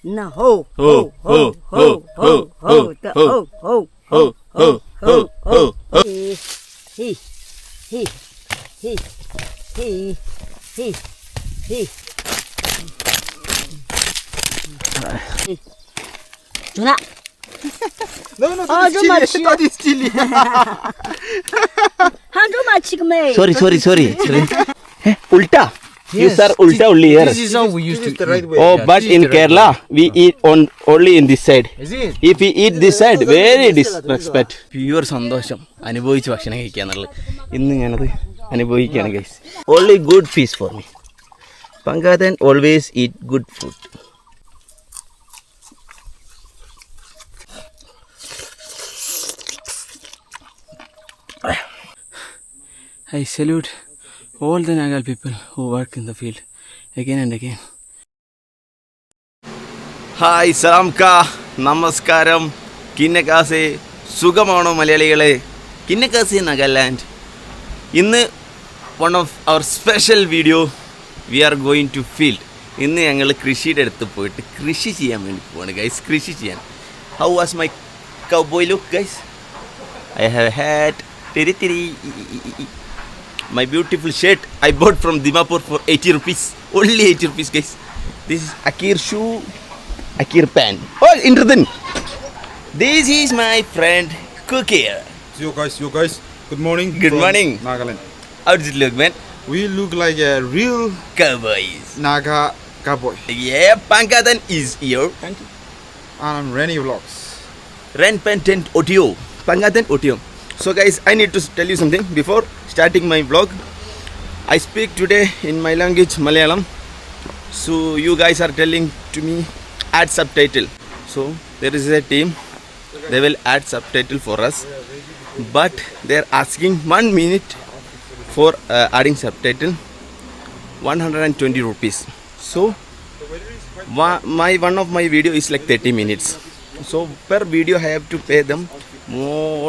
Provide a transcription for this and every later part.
Na ho ho ho ho ho ho the ho ho ho ho ho ho he he he he he he Juna. No, that is chili. Handu machikme. Sorry. Ulta. Yes. You sir, ulta only here. This is how we used to eat. Right way. Oh, yeah, but in Kerala, we eat only in this side. Is it? If we eat this side, very disrespect. Pure സന്തോഷം അനുഭവിച്ച് ഭക്ഷണം കഴിക്കാന്നുള്ളത് ഇന്ന് ഞാനത് അനുഭവിക്കുകയാണ് guys. Only good fish for me. Pangathan always eat good food. I salute all the Nagal people who work in the field again and again. Hi സലാംക നമസ്കാരം കിന്നക്കാസെ സുഖമാണോ മലയാളികളെ കിന്നക്കാസെ നാഗാലാൻഡ് ഇന്ന് one of our special video we are going to field ഇന്ന് ഞങ്ങൾ കൃഷിയുടെ അടുത്ത് പോയിട്ട് കൃഷി ചെയ്യാൻ വേണ്ടി പോവാണ് ഗൈസ് കൃഷി ചെയ്യാൻ how was my cowboy look guys I have had തിരി my beautiful shirt I bought from Dimapur for 80 rupees. Only 80 rupees guys. This is Akir shoe, Akir pant. Oh, Indradan. This is my friend Kukir. You guys. Good morning. Good morning. Nagaland. How does it look, man? We look like a real Cowboys. Naga cowboy. Yeah, Pangathan is here. And I'm Renny Vlogs. Ren Pentent Otio. Pangathan Otio. So guys, I need to tell you something before starting my vlog. I speak today in my language Malayalam. So you guys are telling to me add subtitle. So there is a team, they will add subtitle for us. But they are asking 1 minute for adding subtitle, 120 rupees. So one of my video is like 30 minutes. So per video I have to pay them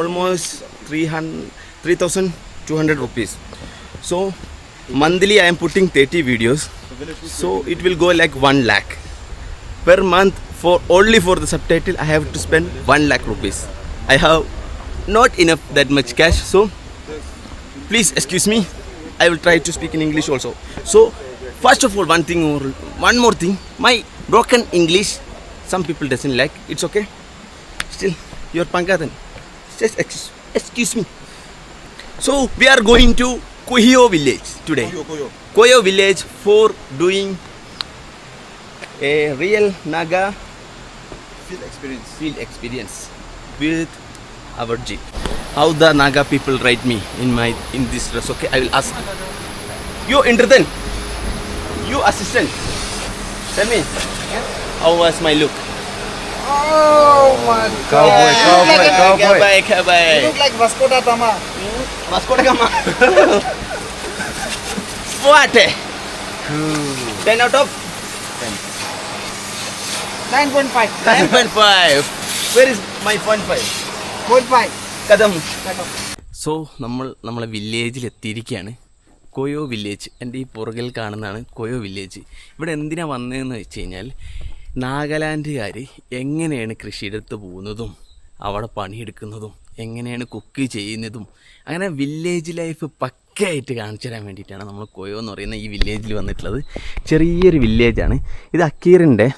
almost 3,200 rupees. So monthly I am putting 30 videos. So it will go like 1 lakh per month. For only for the subtitle I have to spend 1 lakh rupees. I have not enough that much cash. So please excuse me. I will try to speak in English also. So first of all, one more thing. My broken English some people doesn't like. It's okay. Still your Pangathan. Just excuse me. So we are going to Koyo village today. Koyo village for doing a real Naga field experience with our jeep. How the Naga people write me in this dress? Okay, I will ask. You Indradan, you assistant, tell me how was my look? Oh my God. Cowboy. You look like Vasco da Gama. Vasco da Gama. What? 10 out of 9.5. 9.5. Where is my 0.5? 0.5. Kadam. So നമ്മളെ വില്ലേജിൽ എത്തിയിരിക്കുകയാണ്. കോയോ village. എൻ്റെ ഈ പുറകിൽ കാണുന്നതാണ് കോയോ village. ഇവിടെ എന്തിനാ വന്നതെന്ന് വെച്ച് കഴിഞ്ഞാൽ നാഗാലാൻഡുകാർ എങ്ങനെയാണ് കൃഷിയിടത്ത് പോകുന്നതും അവിടെ പണിയെടുക്കുന്നതും എങ്ങനെയാണ് കുക്ക് ചെയ്യുന്നതും അങ്ങനെ വില്ലേജ് ലൈഫ് പക്കയായിട്ട് കാണിച്ചു തരാൻ വേണ്ടിയിട്ടാണ് നമ്മൾ കോയോ എന്ന് പറയുന്ന ഈ വില്ലേജിൽ വന്നിട്ടുള്ളത്. ചെറിയൊരു വില്ലേജാണ് ഇത്. അക്കീറിൻ്റെ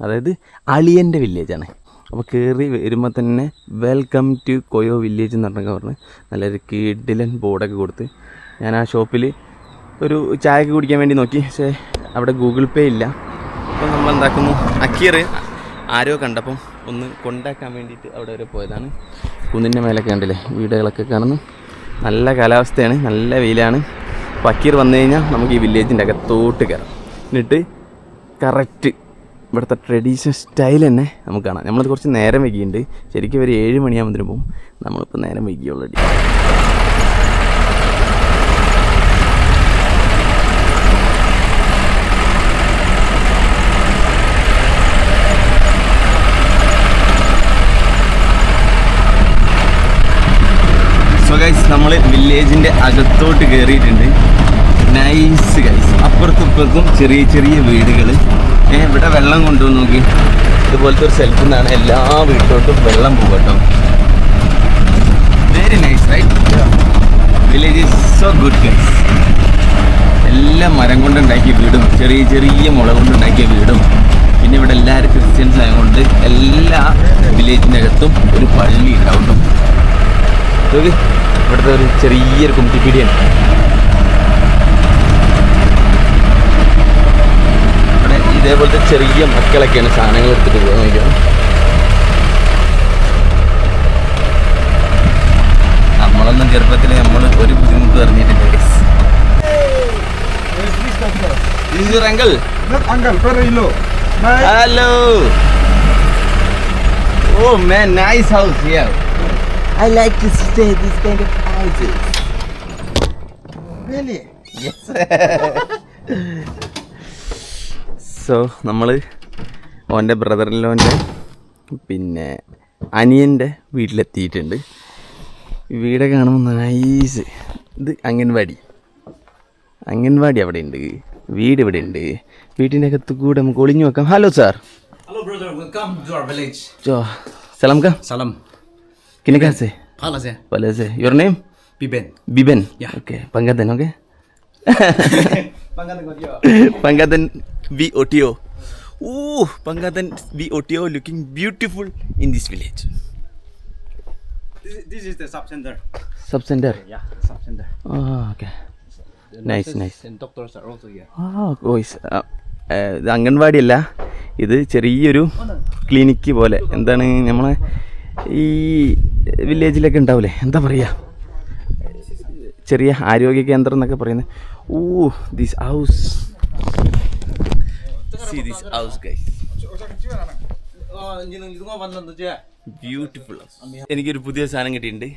അതായത് അളിയൻ്റെ വില്ലേജാണ്. അപ്പോൾ കയറി വരുമ്പോൾ തന്നെ വെൽക്കം ടു കോയോ വില്ലേജ് എന്ന് പറഞ്ഞ് നല്ലൊരു കിടിലൻ ബോർഡൊക്കെ കൊടുത്ത് ഞാൻ ആ ഷോപ്പിൽ ഒരു ചായയൊക്കെ കുടിക്കാൻ വേണ്ടി നോക്കി. പക്ഷേ അവിടെ ഗൂഗിൾ പേ ഇല്ല. അപ്പോൾ നമ്മളെന്താക്കുന്നു, അക്കീർ ആരോ കണ്ടപ്പം ഒന്ന് കൊണ്ടാക്കാൻ വേണ്ടിയിട്ട് അവിടെ വരെ പോയതാണ്. കുന്നിൻ്റെ മേലൊക്കെ കണ്ടില്ലേ വീടുകളൊക്കെ കാണുന്നു. നല്ല കാലാവസ്ഥയാണ്, നല്ല വെയിലാണ്. അപ്പോൾ അക്കീർ വന്നു കഴിഞ്ഞാൽ നമുക്ക് ഈ വില്ലേജിൻ്റെ അകത്തോട്ട് കയറാം. എന്നിട്ട് കറക്റ്റ് ഇവിടുത്തെ ട്രഡീഷണൽ സ്റ്റൈൽ തന്നെ നമുക്ക് കാണാം. നമ്മളത് കുറച്ച് നേരം വൈകിയുണ്ട്. ശരിക്കും ഒരു 7 മണിയാകുമ്പോഴത്തേനും പോകും. നമ്മളിപ്പോൾ നേരം വൈകി ഓൾറെഡി. നമ്മൾ വില്ലേജിൻ്റെ അകത്തോട്ട് കയറിയിട്ടുണ്ട്. Nice guys. അപ്പുറത്തും ഇപ്പുറത്തും ചെറിയ ചെറിയ വീടുകൾ. ഇവിടെ വെള്ളം കൊണ്ടുവന്ന് നോക്കി. ഇതുപോലത്തെ ഒരു സ്ഥലത്തു നിന്നാണ് എല്ലാ വീട്ടിലോട്ടും വെള്ളം പോകട്ടോ. Very nice right. Village is so good guys. എല്ലാം മരം കൊണ്ടുണ്ടാക്കിയ വീടും ചെറിയ ചെറിയ മുള കൊണ്ടുണ്ടാക്കിയ വീടും പിന്നെ ഇവിടെ എല്ലാവരും ക്രിസ്ത്യൻസ് ആയതുകൊണ്ട് എല്ലാ വില്ലേജിൻ്റെ അകത്തും ഒരു പള്ളി ഉണ്ടാവും. ഇവിടുത്തെ ഒരു ചെറിയൊരു കുമ്പിടിയാണ്. ഇവിടെ ഇതേപോലത്തെ ചെറിയ മക്കളൊക്കെയാണ് സാധനങ്ങൾ എടുത്തിട്ട് പോകുന്നത്. നമ്മളൊന്നും ചെറുപ്പത്തിൽ നമ്മൾ ഒരു ബുദ്ധിമുട്ട് പറഞ്ഞിട്ടില്ല. This is your uncle? Not uncle, brother-in-law. Hello. Oh man, nice house here. I like to stay this kind of houses. Really? Yes. So നമ്മൾ ഓൻ്റെ ബ്രദറിലോൻ്റെ പിന്നെ അനിയൻ്റെ വീട്ടിലെത്തിയിട്ടുണ്ട്. വീടൊക്കെ കാണുമ്പോൾ നൈസ്. ഇത് അംഗൻവാടി അവിടെ ഉണ്ട്, വീട് ഇവിടെ ഉണ്ട്. വീട്ടിൻ്റെ അകത്ത് കൂടെ നമുക്ക് ഒളിഞ്ഞു വെക്കാം. Hello sir. Hello brother, welcome to our village. സലാം കാ. Salam. किने कहाँ से? Pala se. Your name? Biben. Yeah. Okay. Pangatan, okay? Pangatan VOTO. Ooh, Pangatan VOTO looking beautiful in this village. This is the sub-center. Sub-center? Yeah, sub-center. Oh, okay. Nice. And doctors are also here. ഇത് അംഗൻവാടി അല്ല, ഇത് ചെറിയൊരു clinic പോലെ. എന്താണ് നമ്മളെ ഈ വില്ലേജിലൊക്കെ ഉണ്ടാവില്ലേ, എന്താ പറയുക, ചെറിയ ആരോഗ്യ കേന്ദ്രം എന്നൊക്കെ പറയുന്നത്. This house, see this house guys, beautiful house. എനിക്കൊരു പുതിയ സാധനം കിട്ടിയിട്ടുണ്ട്.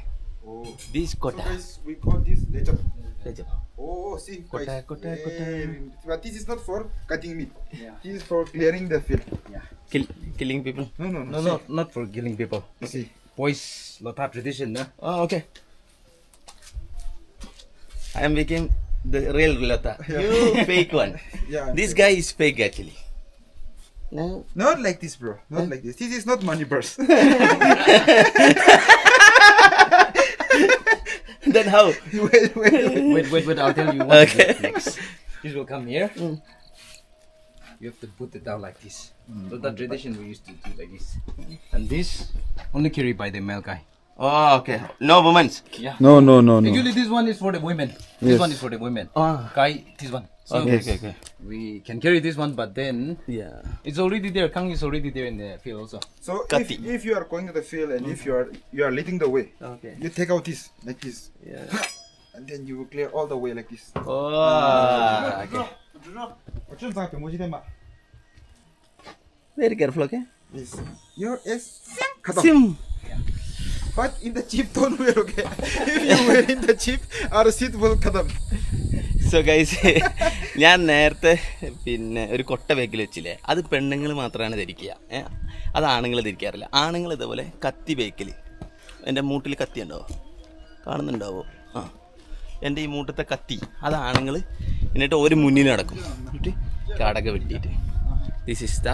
ദിസ് കോട്ട. We call this lecap. Lecap. Oh, see, Kota. but this is not for cutting meat. Yeah. This is for clearing the field. Yeah. Killing people. No. No, not for killing people. See. Boys, lot of tradition, no? Oh, okay. I am became the real Lota. You fake one. Yeah. This guy is fake actually. No. Not like this, bro. Not like this. This is not money purse. Then how? Wait, I'll tell you what Okay. to do next. This will come here. You have to put it down like this. So that tradition we used to do like this. And this only carried by the male guy. Oh, okay. No women's. Yeah. No. Usually this one is for the women. This Yes. one is for the women. Ah. Guy, this one. So Okay. we can carry this one, but then Yeah. it's already there. Kang is already there in the field also. So Kati. if you are going to the field and if you are leading the way, Okay. you take out this like this, Yeah. and then you will clear all the way like this. Oh. Okay. 어쩐 상태 뭐지 마. Very careful, okay? This. Your is cut off. Sim. But in the jeep don't wear, okay? If you wear in the jeep, our seat will cut off. So guys, ഞാൻ നേരത്തെ പിന്നെ ഒരു കൊട്ട ബേക്കിൽ വെച്ചില്ലേ, അത് പെണ്ണുങ്ങൾ മാത്രമാണ് ധരിക്കുക, അത് ആണുങ്ങൾ ധരിക്കാറില്ല. ആണുങ്ങൾ ഇതേപോലെ കത്തി ബേക്കിൽ, എൻ്റെ മൂട്ടിൽ കത്തി ഉണ്ടാവോ, കാണുന്നുണ്ടാവോ? ആ, എൻ്റെ ഈ മൂട്ടത്തെ കത്തി, അത് ആണുങ്ങൾ. എന്നിട്ട് ഒരു മുന്നിൽ നടക്കും, എന്നിട്ട് കാടൊക്കെ വെട്ടിയിട്ട്. This is the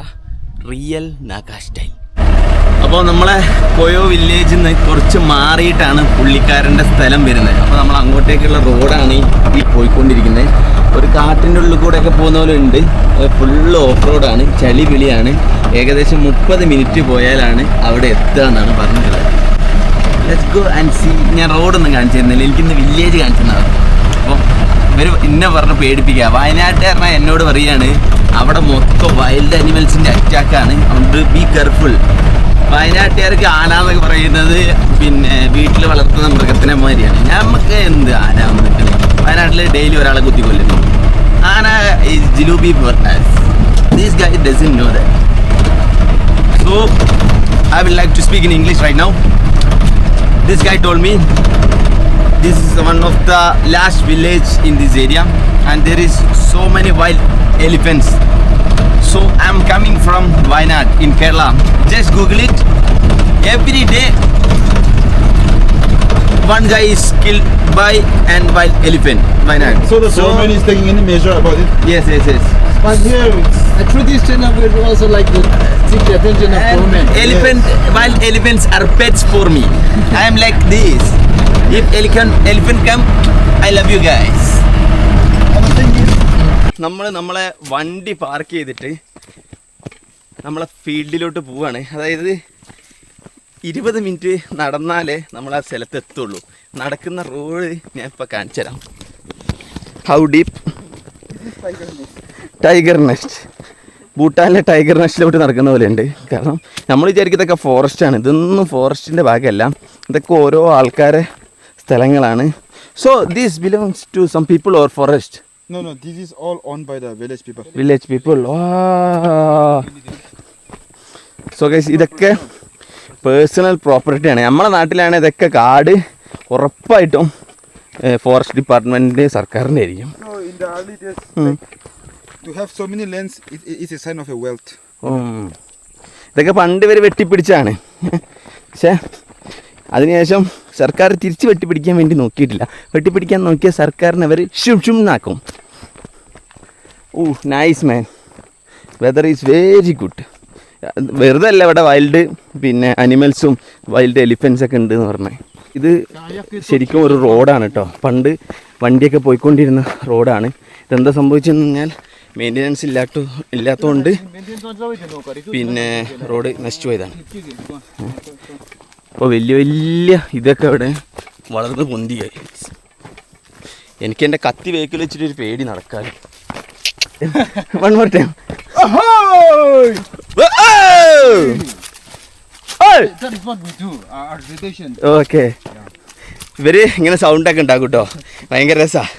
real Naga style. അപ്പോൾ നമ്മളെ കൊയോ വില്ലേജിൽ നിന്ന് കുറച്ച് മാറിയിട്ടാണ് പുള്ളിക്കാരൻ്റെ സ്ഥലം വരുന്നത്. അപ്പോൾ നമ്മൾ അങ്ങോട്ടേക്കുള്ള റോഡാണ് ഈ പോയിക്കൊണ്ടിരിക്കുന്നത്. ഒരു കാട്ടിൻ്റെ ഉള്ളിൽ കൂടെയൊക്കെ പോകുന്ന പോലെ ഉണ്ട്. ഫുള്ള് ഓഫ് റോഡാണ്, ചളി വിളിയാണ്. ഏകദേശം 30 മിനിറ്റ് പോയാലാണ് അവിടെ എത്തുക എന്നാണ് പറഞ്ഞിട്ടുള്ളത്. Let's go and see. ഞാൻ റോഡൊന്നും കാണിച്ചു തരുന്നില്ല, എനിക്കിന്ന് വില്ലേജ് കാണിച്ചു തന്നത്. അപ്പോൾ ഇവർ ഇന്നെ പറഞ്ഞ് പേടിപ്പിക്കുക. വയനാട്ടുകാരനെ എന്നോട് പറയുകയാണ് അവിടെ മൊത്തം വൈൽഡ് അനിമൽസിൻ്റെ അറ്റാക്കാണ്, അതുകൊണ്ട് ബി കെയർഫുൾ. വയനാട്ടുകാർക്ക് ആന എന്നൊക്കെ പറയുന്നത് പിന്നെ വീട്ടിൽ വളർത്തുന്ന മൃഗത്തിനെ മാതിരിയാണ്. നമുക്ക് എന്ത് ആന വന്നിട്ട് വയനാട്ടിൽ ഡെയിലി ഒരാളെ കുത്തിക്കൊല്ലുന്നു. ആന ഈസ് ജിലൂബി for us. This guy doesn't know that. So I would like to speak in English right now. This guy told me this is one of the last village in this area and there is so many wild elephants. So I'm coming from Wayanad in Kerala. Just Google it. Every day one guy is killed by an wild elephant. Vayanagar. So the government is taking any measure about it? Yes, yes, yes. But here it's And through this channel, we would also like to seek the attention of government. Wild elephants are pets for me. I am like this. If elephant come, I love you guys. നമ്മളെ വണ്ടി park ചെയ്തിട്ട് നമ്മളെ ഫീൽഡിലോട്ട് പോവാണ്. അതായത് 20 minute നടന്നാലേ നമ്മൾ ആ സ്ഥലത്ത് എത്തുള്ളൂ. നടക്കുന്ന റോഡ് ഞാൻ ഇപ്പോൾ കാണിച്ചു തരാം. How deep tiger nest. ഭൂട്ടാനിലെ ടൈഗർ നെസ്റ്റിലോട്ട് നടക്കുന്ന പോലെ ഉണ്ട്. കാരണം നമ്മൾ വിചാരിക്കും ഇതൊക്കെ ഫോറസ്റ്റാണ്. ഇതൊന്നും ഫോറസ്റ്റിൻ്റെ ഭാഗമല്ല. ഇതൊക്കെ ഓരോ ആൾക്കാരെ സ്ഥലങ്ങളാണ്. So this belongs to some people or forest? no, this is all owned by the village people. Village people. So guys ഇതൊക്കെ പേഴ്സണൽ പ്രോപ്പർട്ടിയാണ്. നമ്മളെ നാട്ടിലാണ് ഇതൊക്കെ കാട് ഉറപ്പായിട്ടും ഫോറസ്റ്റ് ഡിപ്പാർട്ട്മെൻറ്റ് സർക്കാരിൻ്റെ ആയിരിക്കും. So in the early days, to have so many lands is a sign of a wealth. ഇതൊക്കെ പണ്ട് വരെ വെട്ടിപ്പിടിച്ചാണ്. പക്ഷേ അതിനുശേഷം സർക്കാർ തിരിച്ച് വെട്ടിപ്പിടിക്കാൻ വേണ്ടി നോക്കിയിട്ടില്ല. വെട്ടിപ്പിടിക്കാൻ നോക്കിയ സർക്കാരിനെ അവർ ഷും എന്നാക്കും. Nice man. Weather is very good. വെറുതെ അല്ല ഇവിടെ വൈൽഡ് പിന്നെ അനിമൽസും വൈൽഡ് എലിഫൻസൊക്കെ ഉണ്ട് എന്ന് പറഞ്ഞാൽ. ഇത് ശരിക്കും ഒരു റോഡാണ് കേട്ടോ. പണ്ട് വണ്ടിയൊക്കെ പോയിക്കൊണ്ടിരുന്ന റോഡാണ്. ഇതെന്താ സംഭവിച്ചെന്ന് പറഞ്ഞാൽ മെയിൻ്റനൻസ് ഇല്ലാത്തതുകൊണ്ട് പിന്നെ റോഡ് നശിച്ചു പോയതാണ്. അപ്പോൾ വലിയ വലിയ ഇതൊക്കെ ഇവിടെ വളർന്ന് പൊന്തിയായി. എനിക്ക് എൻ്റെ കത്തി വേക്കിൽ വെച്ചിട്ട് ഒരു പേടി നടക്കാൻ. One more time. That is what we do, our tradition. Okay. ഇവർ ഇങ്ങനെ സൗണ്ടൊക്കെ ഉണ്ടാക്കും കേട്ടോ. ഭയങ്കര രസമാണ്.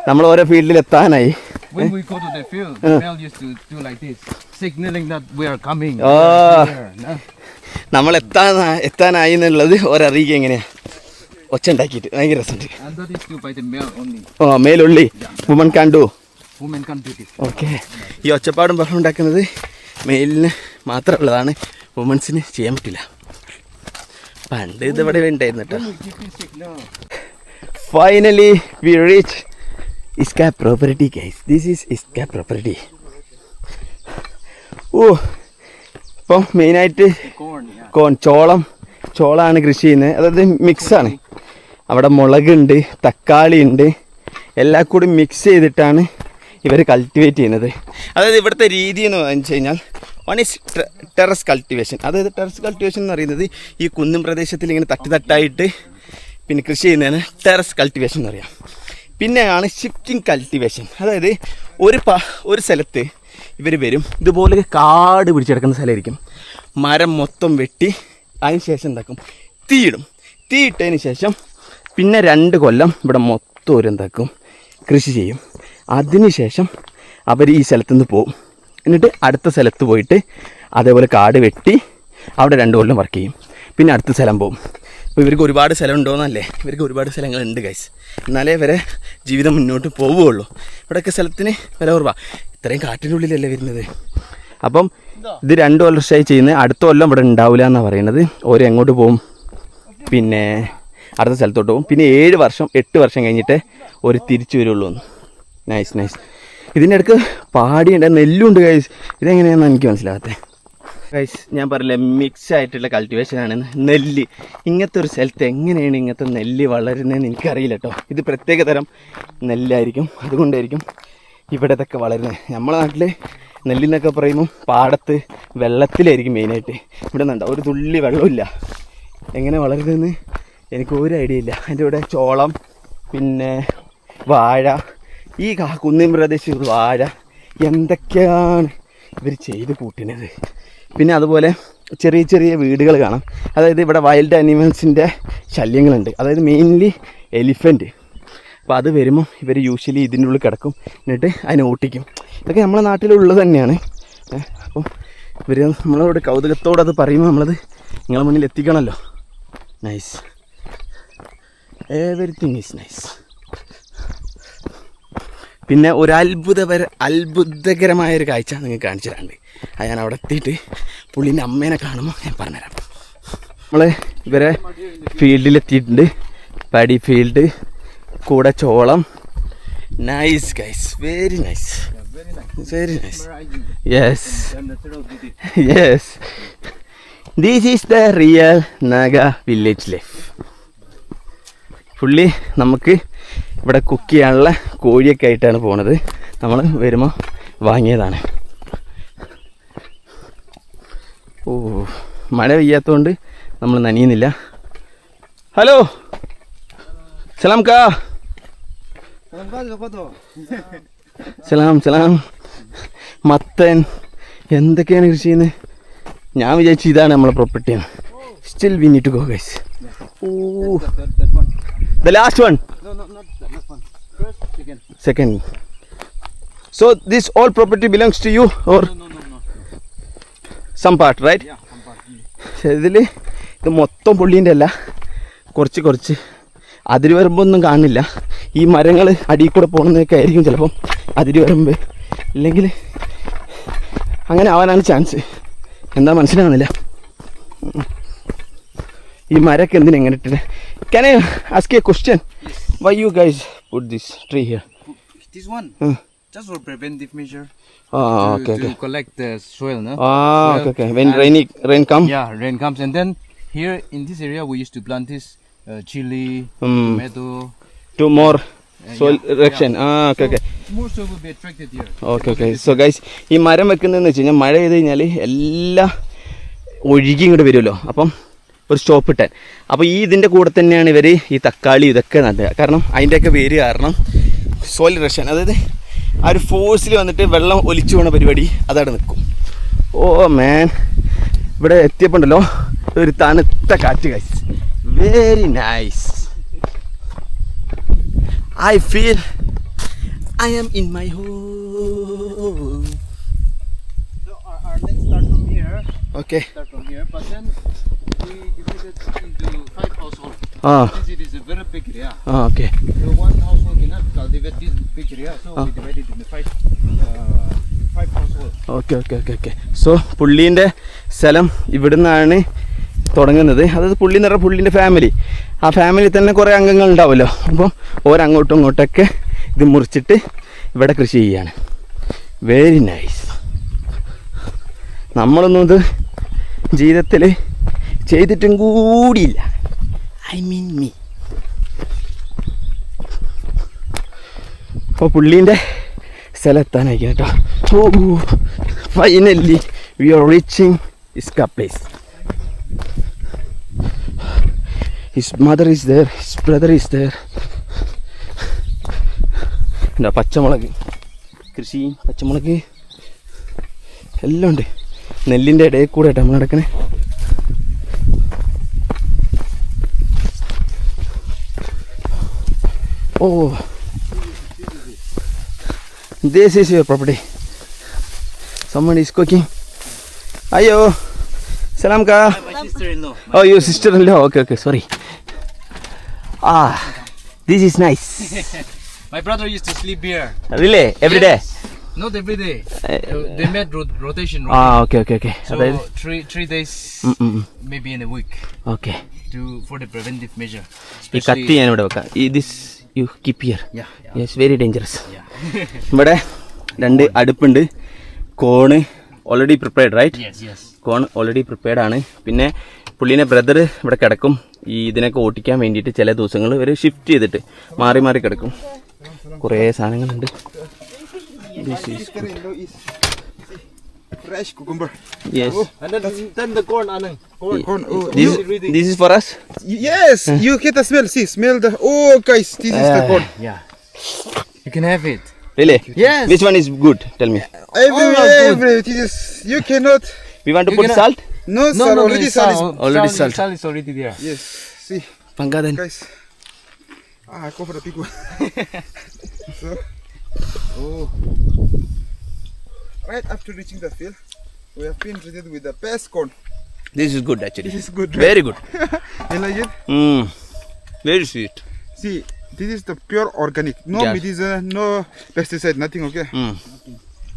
നമ്മൾ ഓരോ ഫീൽഡിൽ എത്താനായി. When we go to the field, the male used to do like this, signaling that we are coming. നമ്മൾ എത്താനായി എന്നുള്ളത് ഒരറിയിക്കുക എങ്ങനെയാണ് ഒച്ച ഉണ്ടാക്കിയിട്ട്. ഭയങ്കര രസമുണ്ട്. And that is done by the male only. Male only woman can do. Women can't do this. Okay. ഈ ഒച്ചപ്പാടും ബഹളം ഉണ്ടാക്കുന്നത് മെയിലിന് മാത്രമുള്ളതാണ്. വുമൻസിന് ചെയ്യാൻ പറ്റില്ല. പണ്ട് ഇതിവിടെ ഉണ്ടായിരുന്നു കേട്ടോ. Finally we reach Iska property guys. This is Iska property. ഇപ്പം മെയിനായിട്ട് ചോളമാണ് കൃഷി ചെയ്യുന്നത്. അതായത് മിക്സാണ്. അവിടെ മുളകുണ്ട്, തക്കാളി ഉണ്ട്, എല്ലാം കൂടി മിക്സ് ചെയ്തിട്ടാണ് ഇവർ കൾട്ടിവേറ്റ് ചെയ്യുന്നത്. അതായത് ഇവിടുത്തെ രീതി എന്ന് വെച്ച് കഴിഞ്ഞാൽ വൺ ഈസ് ടെറസ് കൾട്ടിവേഷൻ. അതായത് ടെറസ് കൾട്ടിവേഷൻ എന്ന് പറയുന്നത് ഈ കുന്നും പ്രദേശത്തിൽ ഇങ്ങനെ തട്ടായിട്ട് പിന്നെ കൃഷി ചെയ്യുന്നതിന് ടെറസ് കൾട്ടിവേഷൻ എന്ന് പറയാം. പിന്നെയാണ് ഷിഫ്റ്റിംഗ് കൾട്ടിവേഷൻ. അതായത് ഒരു സ്ഥലത്ത് ഇവർ വരും, ഇതുപോലെ കാട് പിടിച്ചെടുക്കുന്ന സ്ഥലമായിരിക്കും. മരം മൊത്തം വെട്ടി അതിന് ശേഷം എന്താക്കും, തീയിടും. തീയിട്ടതിന് ശേഷം പിന്നെ 2 കൊല്ലം ഇവിടെ മൊത്തം ഒരു എന്താക്കും കൃഷി ചെയ്യും. അതിനുശേഷം അവർ ഈ സ്ഥലത്തുനിന്ന് പോകും. എന്നിട്ട് അടുത്ത സ്ഥലത്ത് പോയിട്ട് അതേപോലെ കാട് വെട്ടി അവിടെ 2 കൊല്ലം വർക്ക് ചെയ്യും. പിന്നെ അടുത്ത സ്ഥലം പോകും. അപ്പോൾ ഇവർക്ക് ഒരുപാട് സ്ഥലം ഉണ്ടോയെന്നല്ലേ? ഇവർക്ക് ഒരുപാട് സ്ഥലങ്ങളുണ്ട് ഗൈസ്. എന്നാലേ ഇവരെ ജീവിതം മുന്നോട്ട് പോവുകയുള്ളൂ. ഇവിടെയൊക്കെ സ്ഥലത്തിന് വില കുറവാണ്. ഇത്രയും കാട്ടിനുള്ളിലല്ലേ വരുന്നത്. അപ്പം ഇത് 2 വർഷമായി ചെയ്യുന്നത്. അടുത്ത കൊല്ലം ഇവിടെ ഉണ്ടാവില്ല എന്നാണ് പറയുന്നത്. ഓരോ എങ്ങോട്ട് പോകും, പിന്നെ അടുത്ത സ്ഥലത്തോട്ട് പോകും. പിന്നെ 8 വർഷം കഴിഞ്ഞിട്ട് ഒരു തിരിച്ചു വരുള്ളൂ. Nice nice. ഇതിൻ്റെ ഇടയ്ക്ക് പാടിയുണ്ട്, നെല്ലുണ്ട് ഗൈസ്. ഇതെങ്ങനെയാണെന്ന് എനിക്ക് മനസ്സിലാകാത്തത് ഗൈസ്. ഞാൻ പറഞ്ഞില്ലേ മിക്സ് ആയിട്ടുള്ള കൾട്ടിവേഷനാണ് നെല്ല്. ഇങ്ങനത്തെ ഒരു സ്ഥലത്ത് എങ്ങനെയാണ് ഇങ്ങനത്തെ നെല്ല് വളരുന്നതെന്ന് എനിക്കറിയില്ല കേട്ടോ. ഇത് പ്രത്യേക തരം നെല്ലായിരിക്കും, അതുകൊണ്ടായിരിക്കും ഇവിടെ ഇതൊക്കെ വളരുന്നത്. നമ്മളെ നാട്ടിൽ നെല്ലെന്നൊക്കെ പറയുമ്പോൾ പാടത്ത് വെള്ളത്തിലായിരിക്കും മെയിനായിട്ട്. ഇവിടെ നിന്നുണ്ടോ ഒരു തുള്ളി വെള്ളമില്ല. എങ്ങനെ വളരുന്നതെന്ന് എനിക്ക് ഒരു ഐഡിയ ഇല്ല. അതിൻ്റെ ഇവിടെ ചോളം, പിന്നെ വാഴ, ഈ കുന്നിൻ പ്രദേശത്ത് വാഴ, എന്തൊക്കെയാണ് ഇവർ ചെയ്ത് കൂട്ടുന്നത്. പിന്നെ അതുപോലെ ചെറിയ ചെറിയ വീടുകൾ കാണാം. അതായത് ഇവിടെ വൈൽഡ് അനിമൽസിൻ്റെ ശല്യങ്ങളുണ്ട്. അതായത് മെയിൻലി എലിഫൻറ്റ്. അപ്പോൾ അത് വരുമ്പോൾ ഇവർ യൂഷ്വലി ഇതിൻ്റെ ഉള്ളിൽ കിടക്കും, എന്നിട്ട് അതിനെ ഓട്ടിക്കും. ഇതൊക്കെ നമ്മളെ നാട്ടിലുള്ളത് തന്നെയാണ്. അപ്പം ഇവർ നമ്മളോട് കൗതുകത്തോടെ അത് പറയുമ്പോൾ നമ്മളത് നിങ്ങളുടെ മുന്നിൽ എത്തിക്കണമല്ലോ. Nice, everything is nice. പിന്നെ ഒരു അത്ഭുതകരമായൊരു കാഴ്ച നിങ്ങൾക്ക് കാണിച്ചു തരാണ്ട്. അത് ഞാൻ അവിടെ എത്തിയിട്ട് പുള്ളീൻ്റെ അമ്മേനെ കാണുമ്പോൾ ഞാൻ പറഞ്ഞുതരാം. നമ്മൾ ഇവരെ ഫീൽഡിലെത്തിയിട്ടുണ്ട്. പാഡി ഫീൽഡ്, കൂടെ ചോളം. Nice guys, very nice, very nice. Yes yes, this is the real Naga village life. പുള്ളി നമുക്ക് ഇവിടെ കുക്ക് ചെയ്യാനുള്ള കോഴിയൊക്കെ ആയിട്ടാണ് പോണത്. നമ്മൾ വരുമ്പോൾ വാങ്ങിയതാണ്. ഓ, മഴ പെയ്യാത്തതുകൊണ്ട് നമ്മൾ നനയുന്നില്ല. ഹലോ, സലാം കാ. സലാം സലാം. മത്തൻ എന്തൊക്കെയാണ് കൃഷി ചെയ്യുന്നത്? ഞാൻ വിചാരിച്ചു ഇതാണ് നമ്മളെ പ്രോപ്പർട്ടിയാണ്. Still we need to go guys. Oh, the last one. No, not the last one. First, Second. So this all property belongs to you or No. some part, right? Yeah, some part. ഇതിൽ ഇത് മൊത്തം പുള്ളീൻ്റെ അല്ല, കുറച്ച് അതിര് വരുമ്പൊന്നും കാണില്ല. ഈ മരങ്ങൾ അടിയിൽ കൂടെ പോകുന്നതൊക്കെ ആയിരിക്കും ചിലപ്പം അതിര് വരുമ്പോൾ, ഇല്ലെങ്കിൽ അങ്ങനെ ആവാനാണ് ചാൻസ്. എന്താ മനസ്സിലാവുന്നില്ല. ഈ മരമൊക്കെ എന്തിനാ എങ്ങനെ ഇട്ടിട്ട്? Can I ask you a question? Yes. Why you guys put this tree here? This one, just for preventive measure. Okay. To collect the soil, no? Okay. When rain come? Yeah, rain comes, and then here in this area we used to plant this chili, tomato. To more soil yeah, erection. Okay. More soil will be attracted here. Okay. So guys, ഈ മരം വെക്കുന്നതെന്ന് വെച്ച് കഴിഞ്ഞാൽ മഴ പെയ്ത് കഴിഞ്ഞാൽ എല്ലാം ഒഴുകി ഇങ്ങോട്ട് വരുമല്ലോ. അപ്പം ഒരു സ്റ്റോപ്പ് ഇട്ടാൻ. അപ്പോൾ ഈ ഇതിൻ്റെ കൂടെ തന്നെയാണ് ഇവർ ഈ തക്കാളി ഇതൊക്കെ നടുക. കാരണം അതിൻ്റെയൊക്കെ വേര് കാരണം സോയിൽ ഇറക്ഷൻ, അതായത് ആ ഒരു ഫോഴ്സിൽ വന്നിട്ട് വെള്ളം ഒലിച്ചു പോകുന്ന പരിപാടി അതവിടെ നിൽക്കും. ഓ മാൻ, ഇവിടെ എത്തിയപ്പോണ്ടല്ലോ ഒരു തണുത്ത കാറ്റ് guys, very nice. I feel I am in my home. So our next start from here. Okay. Start from here, but then we divided into 5 households. Since it is a very big area, Okay. so one household cannot cultivate this big area, so we divided into 5 households. Okay. So പുള്ളീൻ്റെ സ്ഥലം ഇവിടുന്നാണ് തുടങ്ങുന്നത്. അതായത് പുള്ളി എന്ന് പറഞ്ഞാൽ പുള്ളീൻ്റെ family, ആ family തന്നെ കുറേ അംഗങ്ങൾ ഉണ്ടാവുമല്ലോ. അപ്പം ഓരങ്ങോട്ടും ഇങ്ങോട്ടൊക്കെ ഇത് മുറിച്ചിട്ട് ഇവിടെ കൃഷി ചെയ്യാണ്. Very nice. നമ്മളൊന്നും ഇത് ജീവിതത്തിൽ ചെയ്തിട്ടും കൂടിയില്ല. I mean me. അപ്പോൾ പുള്ളീൻ്റെ സ്ഥലത്താനായിരിക്കും കേട്ടോ. Oh, finally we are reaching Iska place. His mother is there, his brother is there. എന്താ പച്ചമുളക് കൃഷി, പച്ചമുളക് എല്ലാം ഉണ്ട്. നെല്ലിൻ്റെ ഇടയിൽ കൂടെ ആയിട്ട് നമ്മൾ നടക്കണേ. ഓ, this is your property. Someone is cooking. Ayo, salam ka. My sister-in-law. Oh, your sister-in-law. Okay, sorry. This is nice. My brother used to sleep here. Really? Every day? Not every day. They made rotation. Okay. So three days, maybe in a week, Okay. for the preventive measure. ഈ കത്തി ഞാൻ ഇവിടെ വെക്കാം. this you keep here. Yeah. Yes, very dangerous. Yeah. ഇവിടെ 2 അടുപ്പുണ്ട്. Corn already prepared, right? Yes. Corn already prepared ആണ്. പിന്നെ പുള്ളീനെ brother ഇവിടെ കിടക്കും. ഈ ഇതിനൊക്കെ ഓട്ടിക്കാൻ വേണ്ടിയിട്ട് ചില ദിവസങ്ങൾ ഇവർ ഷിഫ്റ്റ് ചെയ്തിട്ട് മാറി കിടക്കും. കുറേ സാധനങ്ങളുണ്ട്. Fresh cucumber. Yes. And then the corn, Anang. Corn. Oh, This is for us? yes, you get the smell. See, smell the. Oh, guys, this is the corn. Yeah. You can have it. Really? Yes. Which one is good? Tell me. Every. This is. You cannot. We want to You put cannot- salt? No, sir. Already it's salt is. Already salt. Salt is already there. Yes. See, Pangadan. guys. I go for the big one. So. Oh. Right after reaching the field, we have been treated with the best corn. This is good actually. This is good. Very good. You like it? Very sweet. See, this is the pure organic. No Yes. medicine, no pesticide, nothing. Okay.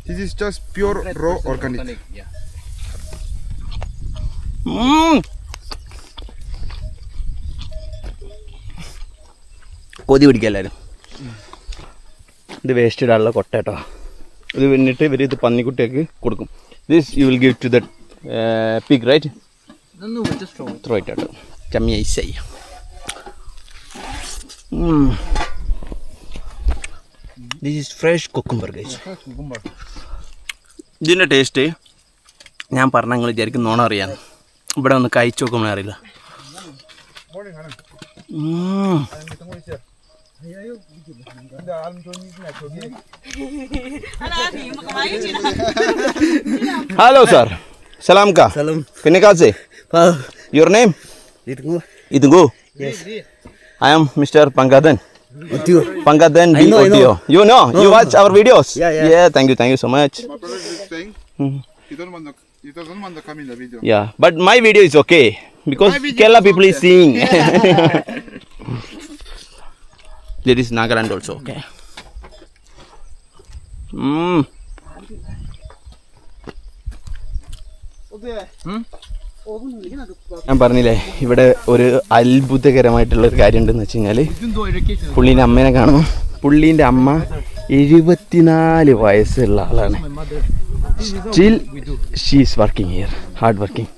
This is just pure raw organic. Yeah. കൊതി പിടിക്കുക എല്ലാവരും. ഇത് waste ഇടാനുള്ള കൊട്ട കേട്ടോ. ഇത് പിന്നിട്ട് ഇവർ ഇത് പന്നിക്കുട്ടിയൊക്കെ കൊടുക്കും. This you will give to the pig right? No, just throw it. Throw it കേട്ടോ. ചമ്മി ഐസായി. This is fresh cucumber guys. ഇതിൻ്റെ ടേസ്റ്റ് ഞാൻ പറഞ്ഞ നിങ്ങൾ വിചാരിക്കും നോണ അറിയാം. ഇവിടെ ഒന്ന് കഴിച്ചു നോക്കുമ്പോൾ അറിയില്ല. Hello sir. Salam ka. Salam. Kene ka se? Your name? Idungu. Yes. I am Mr. Pangadan. Utio. Pangadan I know. Otio. You know? You watch our videos? Yeah. Thank you so much. My brother is saying he doesn't want to come in the video. Yeah, but my video is okay because My video Kerala is people is okay. seeing. There is Nagaland also. Okay. ഞാൻ പറഞ്ഞില്ലേ ഇവിടെ ഒരു അത്ഭുതകരമായിട്ടുള്ളൊരു കാര്യം ഉണ്ടെന്ന് വെച്ച് കഴിഞ്ഞാൽ പുള്ളീൻ്റെ അമ്മേനെ കാണും. പുള്ളീൻ്റെ അമ്മ 74 വയസ്സുള്ള ആളാണ്. Still she's working here, hard working.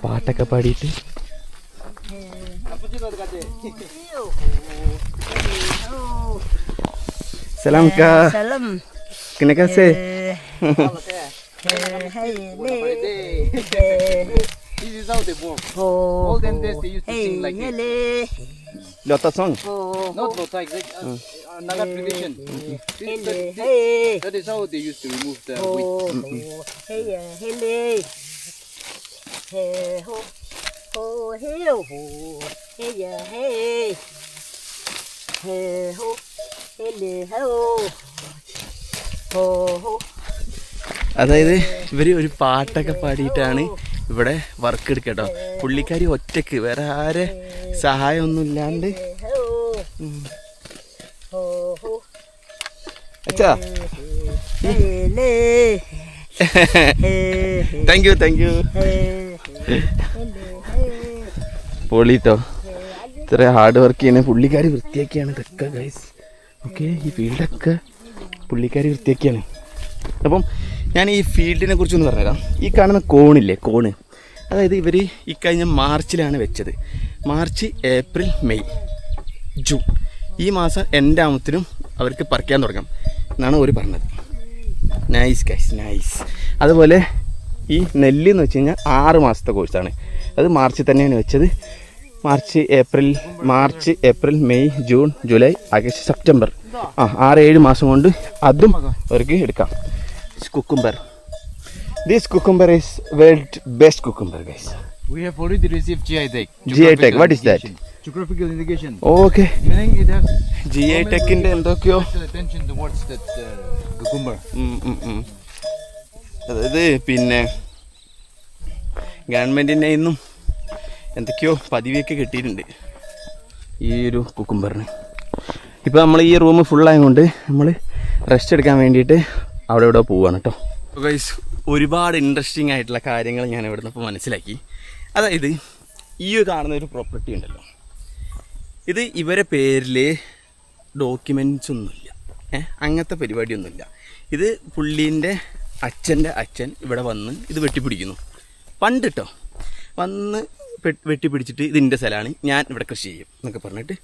പാട്ടൊക്കെ പാടിയിട്ട് സലാം കാ. Salam. Kena kasih. This is how they walk. Oh. All them days they used to sing like this. Lota song. Not like Naga tradition. That is how they used to remove the wheat. അതായത് ഇവർ ഒരു പാട്ടൊക്കെ പാടിയിട്ടാണ് ഇവിടെ work എടുക്കട്ടോ. പുള്ളിക്കാരി ഒറ്റക്ക് വേറെ ആരെ സഹായമൊന്നും ഇല്ലാണ്ട്. അച്ഛാ താങ്ക് യു പൊളിട്ടോ. ഇത്ര ഹാർഡ് വർക്ക് ചെയ്യുന്ന പുള്ളിക്കാരി വൃത്തിയാക്കിയാണ് ഇതൊക്കെ ഗൈസ്. ഓക്കെ, ഈ ഫീൽഡൊക്കെ പുള്ളിക്കാരി വൃത്തിയാക്കിയാണ്. അപ്പം ഞാൻ ഈ ഫീൽഡിനെ കുറിച്ചൊന്ന് പറഞ്ഞുതരാം. ഈ കാണുന്ന കോണില്ലേ, കോണ്, അതായത് ഇവർ ഈ കഴിഞ്ഞ മാർച്ചിലാണ് വെച്ചത്. മാർച്ച്, ഏപ്രിൽ, മെയ്, ജൂൺ ഈ മാസം എൻ്റെ ആമത്തിനും അവർക്ക് പറിക്കാൻ തുടങ്ങാം എന്നാണ് അവർ പറഞ്ഞത്. Nice guys, nice. അതുപോലെ ഈ നെല്ല് എന്ന് വെച്ച് കഴിഞ്ഞാൽ 6 മാസത്തെ കോഴ്സാണ്. അത് മാർച്ചിൽ തന്നെയാണ് വെച്ചത്. March, April, May, June, July, August, September 6-7 മാസം കൊണ്ട് അതും അവർക്ക് എടുക്കാം. Cucumber. This cucumber is world best cucumber, guys. We have already received GI tag. GI tag, what is that? Geographical indication. Okay. Meaning it has GI tag inde endokyo special attention towards that cucumber. അതായത് പിന്നെ ഗവൺമെൻറ്റിൻ്റെ നിന്നും എന്തൊക്കെയോ പതിവൊക്കെ കിട്ടിയിട്ടുണ്ട് ഈ ഒരു കുക്കുംബറിന്. ഇപ്പോൾ നമ്മൾ ഈ റൂം ഫുള്ളായതുകൊണ്ട് നമ്മൾ റെസ്റ്റ് എടുക്കാൻ വേണ്ടിയിട്ട് അവിടെ ഇവിടെ പോവുകയാണ് കേട്ടോ. ഗൈസ്, ഒരുപാട് ഇൻട്രസ്റ്റിംഗ് ആയിട്ടുള്ള കാര്യങ്ങൾ ഞാൻ ഇവിടെ നിന്ന് ഇപ്പോൾ മനസ്സിലാക്കി. അതായത് ഈ കാണുന്ന ഒരു പ്രോപ്പർട്ടി ഉണ്ടല്ലോ, ഇത് ഇവരെ പേരിൽ ഡോക്യുമെൻറ്റ്സ് ഒന്നുമില്ല, അങ്ങനത്തെ പരിപാടിയൊന്നുമില്ല. ഇത് പുള്ളീൻ്റെ അച്ഛൻ്റെ അച്ഛൻ ഇവിടെ വന്ന് ഇത് വെട്ടിപ്പിടിക്കുന്നു പണ്ട് കേട്ടോ. വന്ന് വെട്ടിപ്പിടിച്ചിട്ട് ഇതിൻ്റെ സ്ഥലമാണ്, ഞാൻ ഇവിടെ കൃഷി ചെയ്യും എന്നൊക്കെ പറഞ്ഞിട്ട്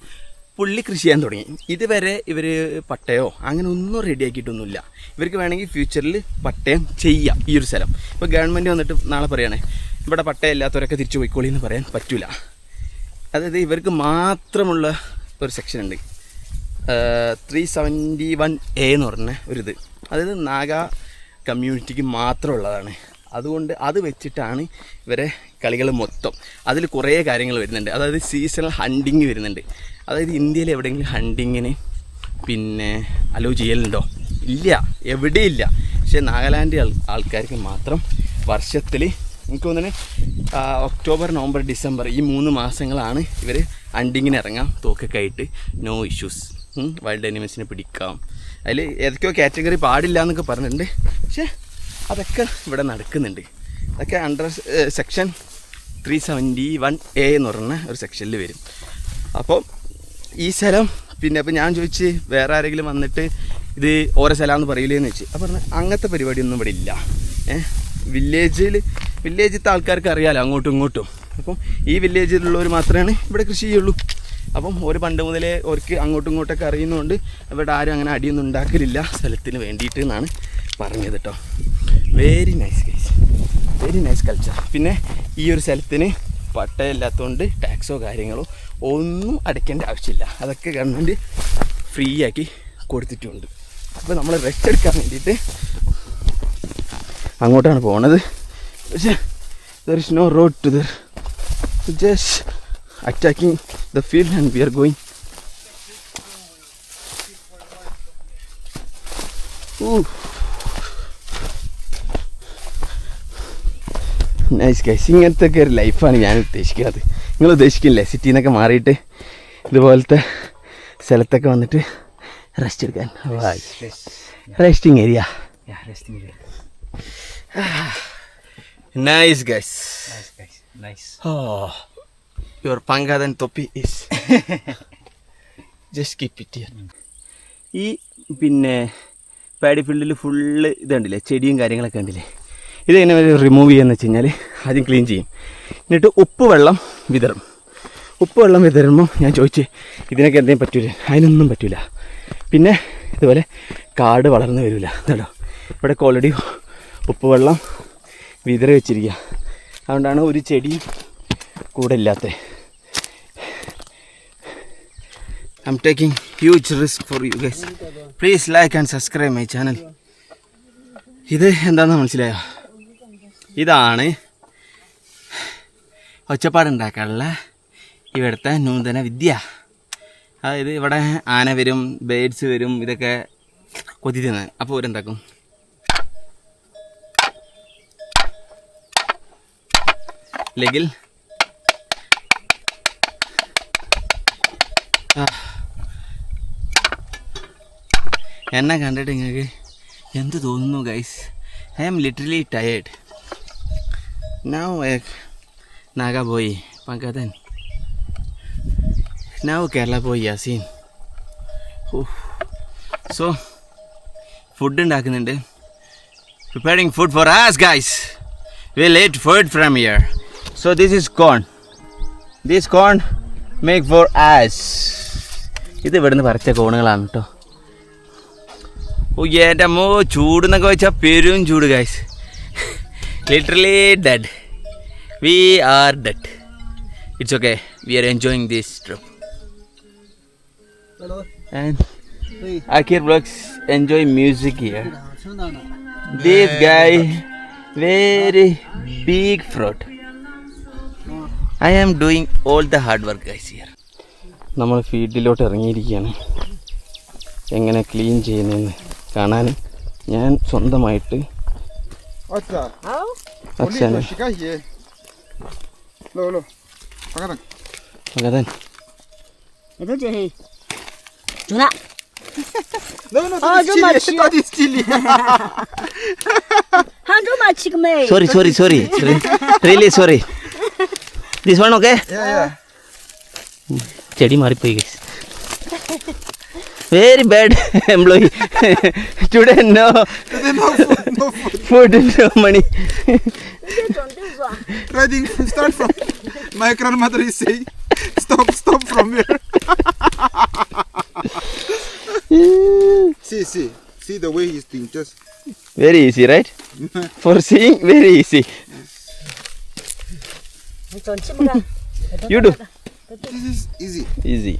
പുള്ളി കൃഷി ചെയ്യാൻ തുടങ്ങി. ഇതുവരെ ഇവർ പട്ടയോ അങ്ങനെ ഒന്നും റെഡിയാക്കിയിട്ടൊന്നുമില്ല. ഇവർക്ക് വേണമെങ്കിൽ ഫ്യൂച്ചറിൽ പട്ടയം ചെയ്യാം ഈ ഒരു സ്ഥലം. ഇപ്പോൾ ഗവൺമെൻറ് വന്നിട്ട് നാളെ പറയുകയാണെ ഇവിടെ പട്ടയം ഇല്ലാത്തവരൊക്കെ തിരിച്ചു പോയിക്കോളി എന്ന് പറയാൻ പറ്റില്ല. അതായത് ഇവർക്ക് മാത്രമുള്ള ഒരു സെക്ഷൻ ഉണ്ട്, 371A എന്ന് പറഞ്ഞ ഒരിത്. അതായത് നാഗ കമ്മ്യൂണിറ്റിക്ക് മാത്രമുള്ളതാണ്. അതുകൊണ്ട് അത് വെച്ചിട്ടാണ് ഇവരെ കളികൾ മൊത്തം. അതിൽ കുറേ കാര്യങ്ങൾ വരുന്നുണ്ട്. അതായത് സീസണൽ ഹണ്ടിങ് വരുന്നുണ്ട്. അതായത് ഇന്ത്യയിൽ എവിടെയെങ്കിലും ഹണ്ടിങ്ങിന് പിന്നെ അലോ ചെയ്യലുണ്ടോ? ഇല്ല, എവിടെയില്ല. പക്ഷേ നാഗാലാൻഡ് ആൾക്കാർക്ക് മാത്രം വർഷത്തിൽ എനിക്ക് തോന്നുന്നത് ഒക്ടോബർ, നവംബർ, ഡിസംബർ ഈ 3 മാസങ്ങളാണ് ഇവർ ഹണ്ടിങ്ങിന് ഇറങ്ങാം തോക്കൊക്കെ ആയിട്ട്. നോ ഇഷ്യൂസ്, വൈൽഡ് അനിമൽസിനെ പിടിക്കാം. അതിൽ ഏതൊക്കെയോ കാറ്റഗറി പാടില്ല എന്നൊക്കെ പറഞ്ഞിട്ടുണ്ട്. പക്ഷേ അതൊക്കെ ഇവിടെ നടക്കുന്നുണ്ട്. അതൊക്കെ അണ്ടർ സെക്ഷൻ 371A എന്ന് പറഞ്ഞ ഒരു സെക്ഷനിൽ വരും. അപ്പം ഈ സ്ഥലം പിന്നെ അപ്പം ഞാൻ ചോദിച്ച് വേറെ ആരെങ്കിലും വന്നിട്ട് ഇത് ഓരോ സ്ഥലമാണെന്ന് പറയില്ലേന്ന് വെച്ച് അപ്പോൾ പറഞ്ഞാൽ അങ്ങനത്തെ പരിപാടിയൊന്നും ഇവിടെ ഇല്ല. വില്ലേജിലത്തെ ആൾക്കാർക്ക് അറിയാമല്ലോ അങ്ങോട്ടും ഇങ്ങോട്ടും. അപ്പം ഈ വില്ലേജിലുള്ളവർ മാത്രമേ ഇവിടെ കൃഷി ചെയ്യുള്ളൂ. അപ്പം ഒരു പണ്ട് മുതലേ അവർക്ക് അങ്ങോട്ടും ഇങ്ങോട്ടൊക്കെ അറിയുന്നതുകൊണ്ട് ഇവിടെ ആരും അങ്ങനെ അടിയൊന്നും ഉണ്ടാക്കലില്ല സ്ഥലത്തിന് വേണ്ടിയിട്ട് എന്നാണ് പറഞ്ഞത് കേട്ടോ. Very nice guys, very nice culture. പിന്നെ ഈ ഒരു സ്ഥലത്തിന് പട്ടയമില്ലാത്തതുകൊണ്ട് ടാക്സോ കാര്യങ്ങളോ ഒന്നും അടയ്ക്കേണ്ട ആവശ്യമില്ല. അതൊക്കെ ഗവൺമെൻറ് ഫ്രീ ആക്കി കൊടുത്തിട്ടുണ്ട്. അപ്പോൾ നമ്മൾ റെസ്റ്റ് എടുക്കാൻ വേണ്ടിയിട്ട് അങ്ങോട്ടാണ് പോണത്. പക്ഷേ there is no road to there, just attacking the field and we are going. Nice guys, ഇങ്ങനത്തെ ഒക്കെ ഒരു ലൈഫാണ് ഞാൻ ഉദ്ദേശിക്കുന്നത്. നിങ്ങൾ ഉദ്ദേശിക്കില്ലേ സിറ്റിയിൽ നിന്നൊക്കെ മാറിയിട്ട് ഇതുപോലത്തെ സ്ഥലത്തൊക്കെ വന്നിട്ട് റെസ്റ്റ് എടുക്കാൻ? Resting area. Nice guys. Your പങ്കാതൻ തൊപ്പി is just keep it here. ഈ പിന്നെ പാഡി ഫീൽഡിൽ ഫുള്ള് ഇതുണ്ടല്ലേ, ചെടിയും കാര്യങ്ങളൊക്കെ ഉണ്ടല്ലേ. ഇതെങ്ങനെ റിമൂവ് ചെയ്യുകയെന്ന് വെച്ച് കഴിഞ്ഞാൽ ആദ്യം ക്ലീൻ ചെയ്യും, എന്നിട്ട് ഉപ്പ് വെള്ളം വിതറും. ഉപ്പ് വെള്ളം വിതറുമ്പോൾ ഞാൻ ചോദിച്ചു ഇതിനൊക്കെ എന്തെങ്കിലും പറ്റൂല? അതിനൊന്നും പറ്റില്ല. പിന്നെ ഇതുപോലെ കാട് വളർന്നു വരില്ല കേട്ടോ. ഇവിടെ ഓൾറെഡി ഉപ്പ് വെള്ളം വിതറി വെച്ചിരിക്കുക, അതുകൊണ്ടാണ് ഒരു ചെടിയും കൂടെ ഇല്ലാത്തത്. I am taking huge risk for you guys. Please like and subscribe my channel. ഇത് എന്താണെന്ന് മനസ്സിലായോ? ഇതാണ് ഒച്ചപ്പാടുണ്ടാക്കാനുള്ള ഇവിടുത്തെ നൂതന വിദ്യ. അതായത് ഇവിടെ ആന വരും, ബേഡ്സ് വരും, ഇതൊക്കെ കൊത്തി തിന്നാൻ. അപ്പോൾ ഇവരെന്താക്കും, അല്ലെങ്കിൽ എന്നെ കണ്ടിട്ട് നിങ്ങൾക്ക് എന്ത് തോന്നുന്നു guys? I am literally tired now. Naga പോയി പങ്കതൻ, നൗ കേരള പോയി യാസീൻ. സോ ഫുഡ് ഉണ്ടാക്കുന്നുണ്ട്, preparing food for us guys. We'll eat food from here. So this is corn. This corn make for us. ഇത് ഇവിടുന്ന് പറിച്ച കോണുകളാണ് കേട്ടോ. ഓ എൻ്റെ അമ്മോ, ചൂടെന്നൊക്കെ വെച്ചാൽ പെരും ചൂട് guys. Literally dead. We are dead. It's okay, we are enjoying this trip. And Akir Vlogs enjoy music here. This guy very big fruit. I am doing all the hard work guys here. നമ്മൾ ഫീൽഡിലോട്ട് ഇറങ്ങിയിരിക്കുകയാണ്. എങ്ങനെ clean ചെയ്യുന്നതെന്ന് കാണാൻ ഞാൻ സ്വന്തമായിട്ട് അച്ഛനെ മകതൻ No, it's chili. Sorry. Really sorry. This one okay? Yeah. ചെടി മാറിപ്പോയി guys. Very bad employee. Today no food, no money. Riding, start from. My grandmother is saying, stop from here. See the way he's doing, just. Very easy, right? For seeing, very easy. You do. This is easy. Easy.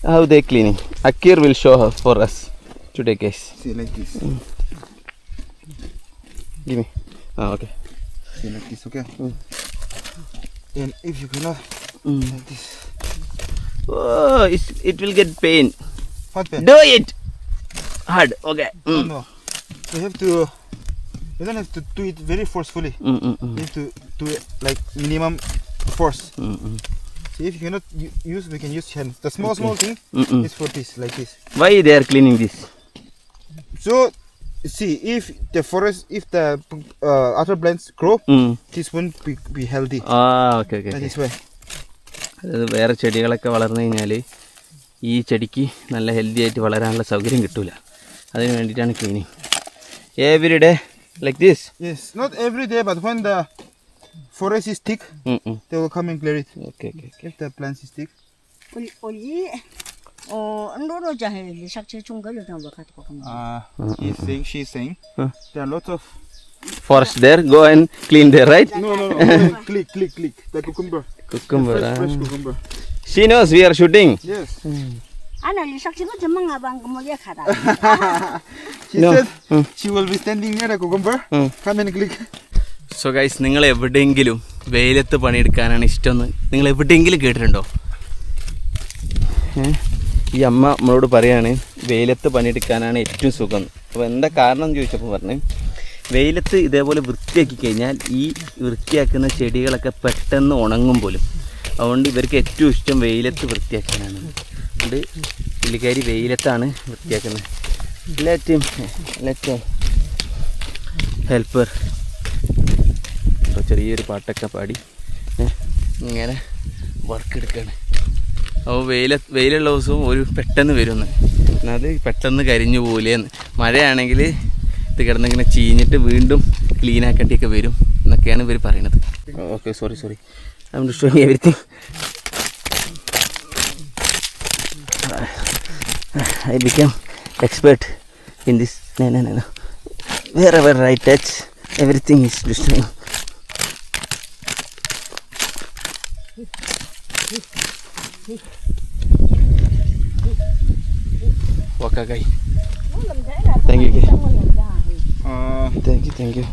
How they cleaning? Akir will show her for us today, guys. See like this. Give me. Okay. See like this, okay? And if you cannot, like this. Oh, it will get pain. What pen? Do it. Hard. Okay. No. You have to. You don't have to do it very forcefully. You have to do it like minimum force. See, if you cannot use, we can use hands. The small thing is for this, like this. Why they are cleaning this? So, see, if the forest, if the other plants grow, this won't be healthy. Okay. Like this way. വേറെ ചെടികളൊക്കെ വളർന്നു കഴിഞ്ഞാൽ ഈ ചെടിക്ക് നല്ല healthy ആയിട്ട് വളരാനുള്ള സൗകര്യം കിട്ടില്ല. അതിന് വേണ്ടിയിട്ടാണ് cleaning every day like this. Yes, not every day, but when the forest is thick, they will come and clear it. Okay. If the plants is thick. 올리 너로 자해 삭제 중거를 좀 가지고 가면. She's saying, there are lots of. Forest there, go and clean there, right? No. click. The cucumber. Cucumber. Fresh cucumber. She knows we are shooting. Yes. 아나 이 삭제가 전망 아방 그뭐야 가다. She said she will be standing near the cucumber. Come and click. So guys, നിങ്ങൾ എവിടെയെങ്കിലും വെയിലത്ത് പണിയെടുക്കാനാണ് ഇഷ്ടമെന്ന് നിങ്ങൾ എവിടെയെങ്കിലും കേട്ടിട്ടുണ്ടോ? ഈ അമ്മ നമ്മളോട് പറയാണ് വെയിലത്ത് പണിയെടുക്കാനാണ് ഏറ്റവും സുഖം. അപ്പോൾ എന്താ കാരണം എന്ന് ചോദിച്ചപ്പോൾ പറഞ്ഞു, വെയിലത്ത് ഇതേപോലെ വൃത്തിയാക്കി കഴിഞ്ഞാൽ ഈ വൃത്തിയാക്കുന്ന ചെടികളൊക്കെ പെട്ടെന്ന് ഉണങ്ങും പോലും. അതുകൊണ്ട് ഇവർക്ക് ഏറ്റവും ഇഷ്ടം വെയിലത്ത് വൃത്തിയാക്കാനാണ്. അതുകൊണ്ട് പുള്ളിക്കാരി വെയിലത്താണ് വൃത്തിയാക്കുന്നത്. ലെറ്റ് ഹെൽപ്പർ ചെറിയൊരു പാട്ടൊക്കെ പാടി ഇങ്ങനെ വർക്ക് എടുക്കുകയാണ്. അപ്പോൾ വെയിലുള്ള ദിവസവും ഒരു പെട്ടെന്ന് വരുമെന്ന്, അത് പെട്ടെന്ന് കരിഞ്ഞു പോലെയെന്ന്. മഴയാണെങ്കിൽ ഇത് കിടന്നിങ്ങനെ ചീഞ്ഞിട്ട് വീണ്ടും ക്ലീൻ ആക്കേണ്ടിയൊക്കെ വരും എന്നൊക്കെയാണ് ഇവർ പറയണത്. Okay, sorry I am showing everything. I became expert in this. No. Wherever I touch, everything is destroying. Wakagai. Thank you. Thank you.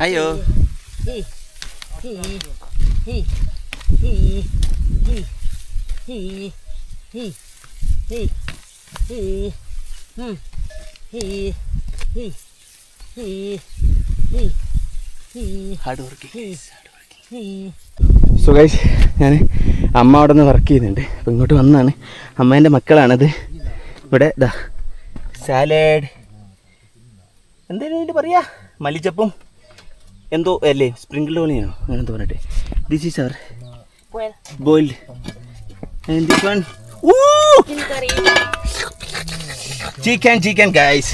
അയ്യോ, ഹാർഡ് വർക്കിംഗ്. സോ ഗൈസ്, ഞാൻ അമ്മ അവിടെ നിന്ന് വർക്ക് ചെയ്യുന്നുണ്ട്. അപ്പോൾ ഇങ്ങോട്ട് വന്നതാണ്. അമ്മേൻ്റെ മക്കളാണത്. ഇവിടെ ഇതാ സാലഡ്, എന്തായാലും ഇതിൻ്റെ പറയാ, മല്ലിച്ചപ്പും എന്തോ അല്ലേ, സ്പ്രിങ്കിൾ പോലെയാണോ അങ്ങനെ എന്തോ പറഞ്ഞിട്ട്. This is our boiled and this one chicken guys.